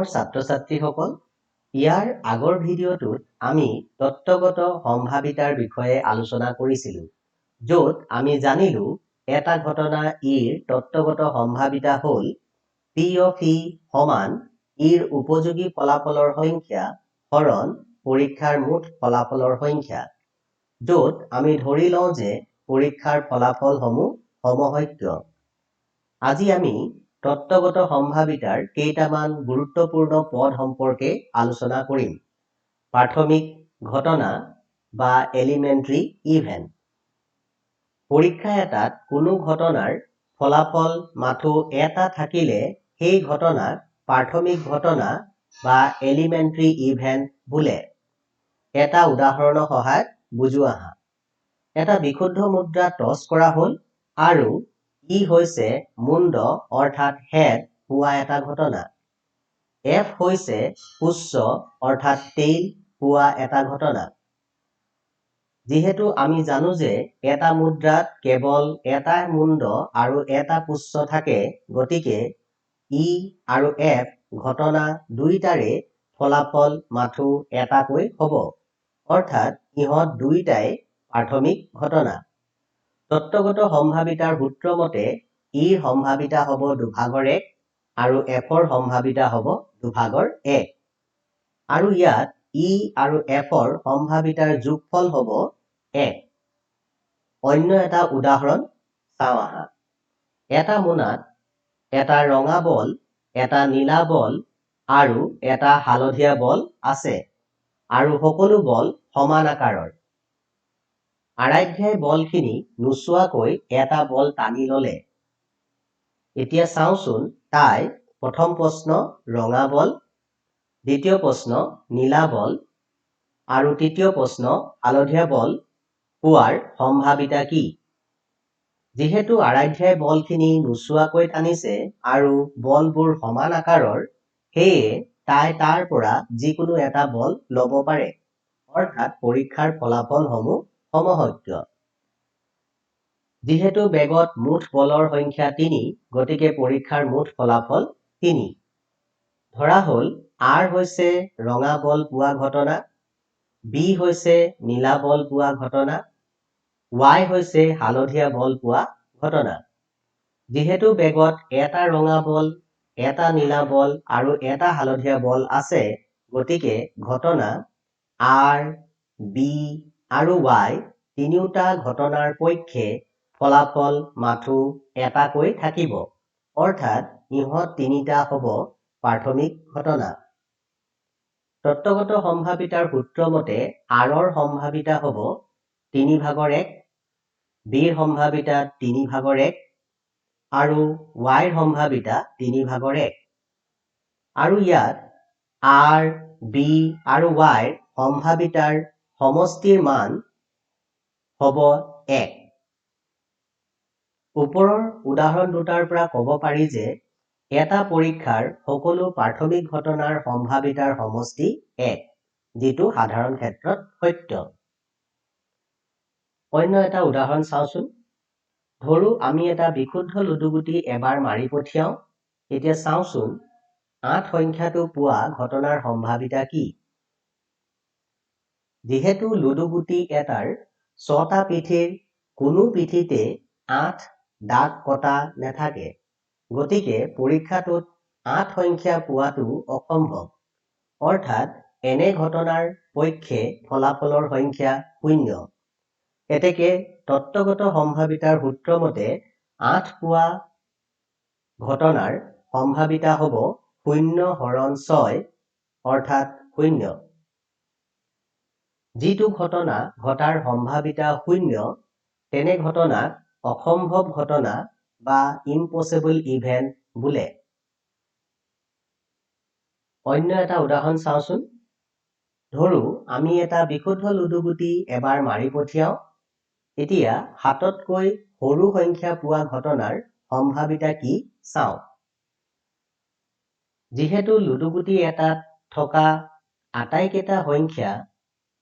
মৰমৰ ছাত্ৰ-ছাত্ৰীসকল, ইয়াৰ আগৰ ভিডিঅ'টোত আমি তত্ত্বগত সম্ভাৱিতাৰ বিষয়ে আলোচনা কৰিছিলোঁ, য'ত আমি জানিলো এটা ঘটনা ইৰ তত্ত্বগত সম্ভাৱিতা হ'ল P of E সমান ইৰ উপযোগী ফলাফলৰ সংখ্যা হৰণ পৰীক্ষাৰ মুঠ ফলাফলৰ সংখ্যা, য'ত আমি ধৰি লওঁ যে পৰীক্ষাৰ ফলাফলসমূহ সমসত্য। আজি আমি তত্ত্বগত সম্ভাৱিতাৰ কেইটামান গুৰুত্বপূৰ্ণ পদ সম্পৰ্কে আলোচনা কৰিম। প্ৰাথমিক ঘটনা বা এলিমেণ্টাৰী ইভেণ্ট। পৰীক্ষা এটাত কোনো ঘটনাৰ ফলাফল মাথো এটা থাকিলে সেই ঘটনাক প্ৰাথমিক ঘটনা বা এলিমেণ্টাৰী ইভেণ্ট বোলে। এটা উদাহৰণৰ সহায়ত বুজো আহা। এটা বিশুদ্ধ মুদ্ৰা টছ কৰা হ'ল আৰু ই হৈছে মুণ্ড অৰ্থাৎ হেড পোৱা এটা ঘটনা। F হৈছে পুচ্ছ অৰ্থাৎ টেইল পোৱা এটা ঘটনা। যিহেতু আমি জানো যে এটা মুদ্ৰাত কেৱল এটা মুণ্ড আৰু এটা পুচ্ছ থাকে, গতিকে E আৰু F ঘটনা দুইটাৰে ফলাফল মাথো এটাকৈ হ'ব, অৰ্থাৎ ইহঁত দুইটাই প্ৰাথমিক ঘটনা। তত্ত্বগত সম্ভাৱিতাৰ সূত্ৰ মতে ইৰ সম্ভাৱিতা হ'ব 2/1 আৰু Fৰ সম্ভাৱিতা হ'ব 2/1 আৰু ইয়াত E আৰু Fৰ সম্ভাৱিতাৰ যোগফল হ'ব 1। অন্য এটা উদাহৰণ চাওঁ আহা। এটা মোনাত এটা ৰঙা বল, এটা নীলা বল আৰু এটা হালধীয়া বল আছে আৰু সকলো বল সমান আকাৰৰ। আৰাধ্যাই বলখিনি নোচোৱাকৈ এটা বল টানি ল'লে। এতিয়া চাওঁচোন তাই প্ৰথম প্ৰশ্ন ৰঙা বল, দ্বিতীয় প্ৰশ্ন নীলা বল আৰু তৃতীয় প্ৰশ্ন হালধীয়া বল পোৱাৰ সম্ভাৱিতা কি? যিহেতু আৰাধ্যাই বলখিনি নোচোৱাকৈ টানিছে আৰু বলবোৰ সমান আকাৰৰ, সেয়ে তাই তাৰ পৰা যিকোনো এটা বল ল'ব পাৰে, অৰ্থাৎ পৰীক্ষাৰ ফলাফলসমূহ সমসত্য। যিহেতু বেগত মুঠ বলৰ সংখ্যা 3, গতিকে পৰীক্ষাৰ মুঠ ফলাফল 3। ধৰা হ'ল R হৈছে ৰঙা বল পোৱা ঘটনা, B হৈছে নীলা বল পোৱা ঘটনা, Y হৈছে হালধীয়া বল পোৱা ঘটনা। যিহেতু বেগত এটা ৰঙা বল, এটা নীলা বল আৰু এটা হালধীয়া বল আছে, গতিকে ঘটনা R, B আৰু Y তিনিওটা ঘটনাৰ পক্ষে ফলাফল মাথো এটাকৈ থাকিব, অৰ্থাৎ ইহঁত তিনিটা হ'ব প্ৰাথমিক ঘটনা। তত্ত্বগত সম্ভাৱিতাৰ সূত্ৰ মতে Rৰ সম্ভাৱিতা হ'ব 3/1, Bৰ সম্ভাৱিতা 3/1 আৰু Yৰ সম্ভাৱিতা 3/1। আৰু ইয়াত R, B আৰু Yৰ সম্ভাৱিতাৰ সমষ্টিৰ মান হ'ব 1। ওপৰৰ উদাহৰণ দুটাৰ পৰা ক'ব পাৰি যে এটা পৰীক্ষাৰ সকলো প্ৰাথমিক ঘটনাৰ সম্ভাৱিতাৰ সমষ্টি 1, যিটো সাধাৰণ ক্ষেত্ৰত সত্য। অন্য এটা উদাহৰণ চাওঁচোন। ধৰো আমি এটা বিশুদ্ধ লুডুগুটি এবাৰ মাৰি পঠিয়াওঁ। এতিয়া চাওঁচোন 8 সংখ্যাটো পোৱা ঘটনাৰ সম্ভাৱিতা কি? যিহেতু লুডুগুটি এটাৰ 6টা পিঠিৰ কোনো পিঠিতে 8 দাগ কটা নেথাকে, গতিকে পৰীক্ষাটোত 8 সংখ্যা পোৱাটো অসম্ভৱ, অৰ্থাৎ এনে ঘটনাৰ পক্ষে ফলাফলৰ সংখ্যা 0। এতেকে তত্ত্বগত সম্ভাৱিতাৰ সূত্ৰ মতে 8 পোৱা ঘটনাৰ সম্ভাৱিতা হ'ব 0/6 অৰ্থাৎ 0। যিটো ঘটনা ঘটাৰ সম্ভাৱিতা 0, তেনে ঘটনাক অসম্ভৱ ঘটনা বা ইম্পচিবল ইভেণ্ট বোলে। অন্য এটা উদাহৰণ চাওঁচোন। ধৰো আমি এটা বিশুদ্ধ লুডুগুটি এবাৰ মাৰি পঠিয়াওঁ। এতিয়া 7তকৈ সৰু সংখ্যা পোৱা ঘটনাৰ সম্ভাৱিতা কি চাওঁ। যিহেতু লুডুগুটি এটাত থকা আটাইকেইটা সংখ্যা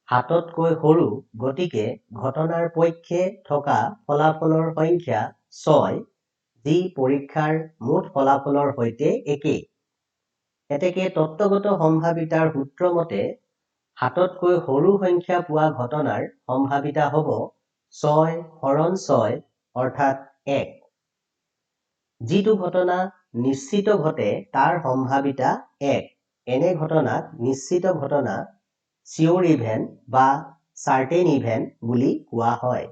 7তকৈ সৰু, গতিকে ঘটনাৰ পক্ষে থকা ফলাফলৰ সংখ্যা 6, যি পৰীক্ষাৰ মুঠ ফলাফলৰ সৈতে একেই। এতেকে তত্ত্বগত সম্ভাৱিতাৰ সূত্ৰ মতে হাততকৈ সৰু সংখ্যা পোৱা ঘটনাৰ সম্ভাৱিতা হ'ব 6 হৰণ 6 অৰ্থাৎ 1। যিটো ঘটনা নিশ্চিত ঘটে তাৰ সম্ভাৱিতা 1। এনে ঘটনাক নিশ্চিত ঘটনা চিয়ৰ ইভেন্ট বা চাৰ্টেন ইভেন্ট বুলি কোৱা হয়।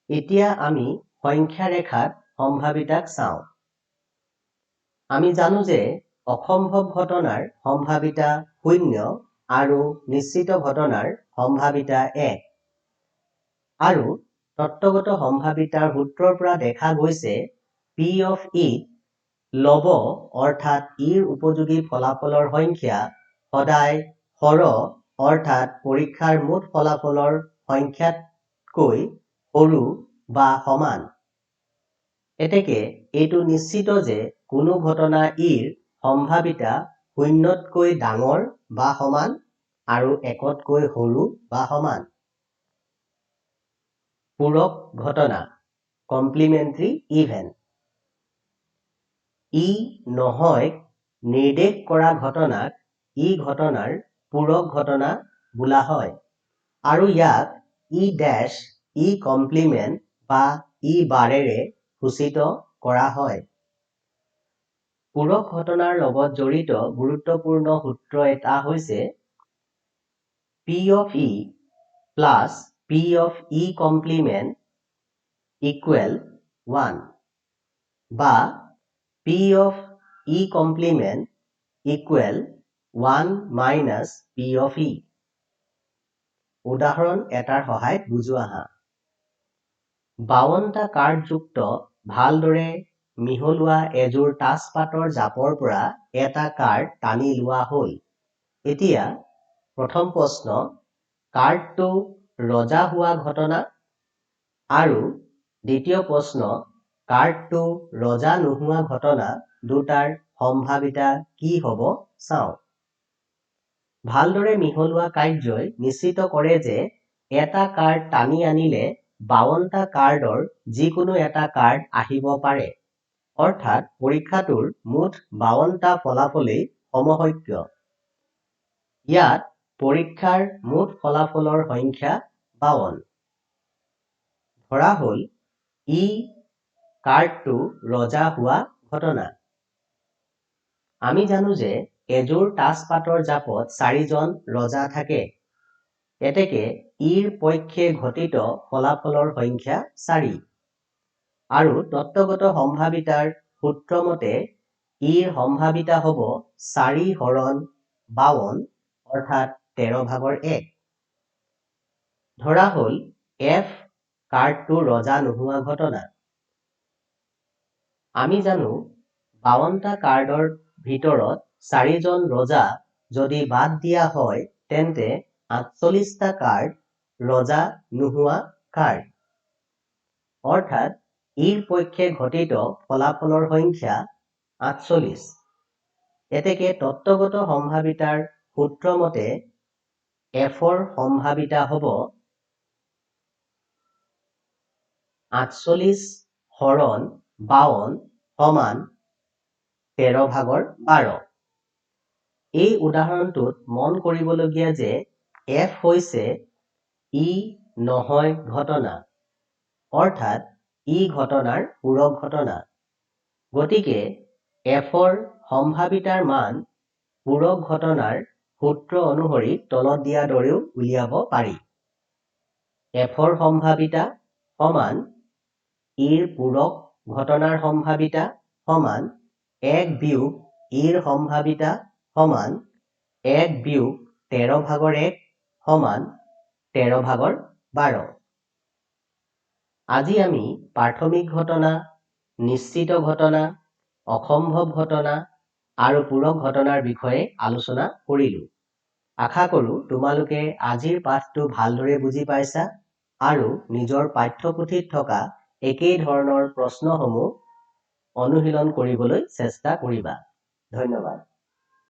এতিয়া আমি সংখ্যা ৰেখাত সম্ভাৱিতাক চাওঁ। আমি জানো যে অসম্ভৱ ঘটনাৰ সম্ভাৱিতা 0 আৰু নিশ্চিত ঘটনাৰ সম্ভাৱিতা 1। আৰু তত্ত্বগত সম্ভাৱিতাৰ সূত্ৰৰ পৰা দেখা গৈছে P of E লব অৰ্থাৎ ইৰ উপযোগী ফলাফলৰ সংখ্যা সদায় হৰ অৰ্থাৎ পৰীক্ষাৰ মুঠ ফলাফলৰ সংখ্যাতকৈ সৰু বা সমান। এতেকে এইটো নিশ্চিত যে কোনো ঘটনা ইৰ সম্ভাৱিতা 0তকৈ ডাঙৰ বা সমান আৰু 1তকৈ সৰু বা সমান। পূৰক ঘটনা কমপ্লিমেণ্টাৰী ইভেন্ট। ই নহয় নিৰ্দেশ কৰা ঘটনাক ই ঘটনাৰ পূৰক ঘটনা বোলা হয় আৰু ইয়াক ই ডেশ ই কমপ্লিমেণ্ট বা ই বাৰেৰে সূচিত কৰা হয়। পূৰক ঘটনাৰ লগত জড়িত গুৰুত্বপূৰ্ণ সূত্ৰ এটা হৈছে P of E plus P of E complement equal 1 বা P of E complement equal 1 minus P of E। উদাহৰণ এটাৰ সহায়ত বুজো আহা। 52টা কাৰ্ডযুক্ত ভালদৰে মিহলোৱা এযোৰ তাছপাতৰ জাপৰ পৰা এটা কাৰ্ড টানি লোৱা হ'ল। এতিয়া প্ৰথম প্ৰশ্ন, কাৰ্ডটো ৰজা হোৱা ঘটনা আৰু দ্বিতীয় প্ৰশ্ন, কাৰ্ডটো ৰজা নোহোৱা ঘটনা দুটাৰ সম্ভাৱিতা কি হ'ব চাওঁ। ভালদৰে মিহলোৱা কাৰ্যই নিশ্চিত কৰে যে এটা কাৰ্ড টানি আনিলে 52টা কাৰ্ডৰ যিকোনো এটা কাৰ্ড আহিব পাৰে। অৰ্থাৎ পৰীক্ষাটোৰ মুঠ 52টা ফলাফলেই সমসত্য। ইয়াত পৰীক্ষাৰ মুঠ ফলাফলৰ সংখ্যা 52। ধৰা হ'ল ই কাৰ্ডটো ৰজা হোৱা ঘটনা। আমি জানো যে এযোৰ তাছপাতৰ জাপত 4জন ৰজা থাকে। এতেকে ইৰ পক্ষে ঘটিত ফলাফলৰ সংখ্যা 4 আৰু তত্ত্বগত সম্ভাৱিতাৰ সূত্ৰ মতে ইৰ সম্ভাৱিতা হ'ব 4 হৰণ 52 অৰ্থাৎ 13/1। ধৰা হ'ল F কাৰ্ডটো ৰজা নোহোৱা ঘটনা। আমি জানো 52টা কাৰ্ডৰ ভিতৰত 4জন ৰজা যদি বাদ দিয়া হয় তেন্তে 48টা কাৰ্ড ৰজা নোহোৱা কাৰ্ড। অৰ্থাৎ ইৰ পক্ষে ঘটিত ফলাফলৰ সংখ্যা 48। এতেকে তত্ত্বগত সম্ভাৱিতাৰ সূত্ৰ মতে Fৰ সম্ভাৱিতা হ'ব 48 হৰণ 52 সমান 13/12। এই উদাহৰণটোত মন কৰিবলগীয়া যে F হৈছে ই নহয় ঘটনা অৰ্থাৎ ই ঘটনাৰ পূৰক ঘটনা। গতিকে Fৰ সম্ভাৱিতাৰ মান পূৰক ঘটনাৰ সূত্ৰ অনুসৰি তলত দিয়া দৰেও উলিয়াব পাৰি। Fৰ সম্ভাৱিতা সমান ইৰ পূৰক ঘটনাৰ সম্ভাৱিতা সমান 1 বিয়োগ ইৰ সম্ভাৱিতা সমান 1 বিয়োগ 13/1 সমান 13/12। আজি আমি প্ৰাথমিক ঘটনা, নিশ্চিত ঘটনা, অসম্ভৱ ঘটনা আৰু পূৰক ঘটনাৰ বিষয়ে আলোচনা কৰিলো। আশা কৰো তোমালোকে আজিৰ পাঠটো ভালদৰে বুজি পাইছা আৰু নিজৰ পাঠ্যপুথিত থকা একেই ধৰণৰ প্ৰশ্নসমূহ অনুশীলন কৰিবলৈ চেষ্টা কৰিবা। ধন্যবাদ।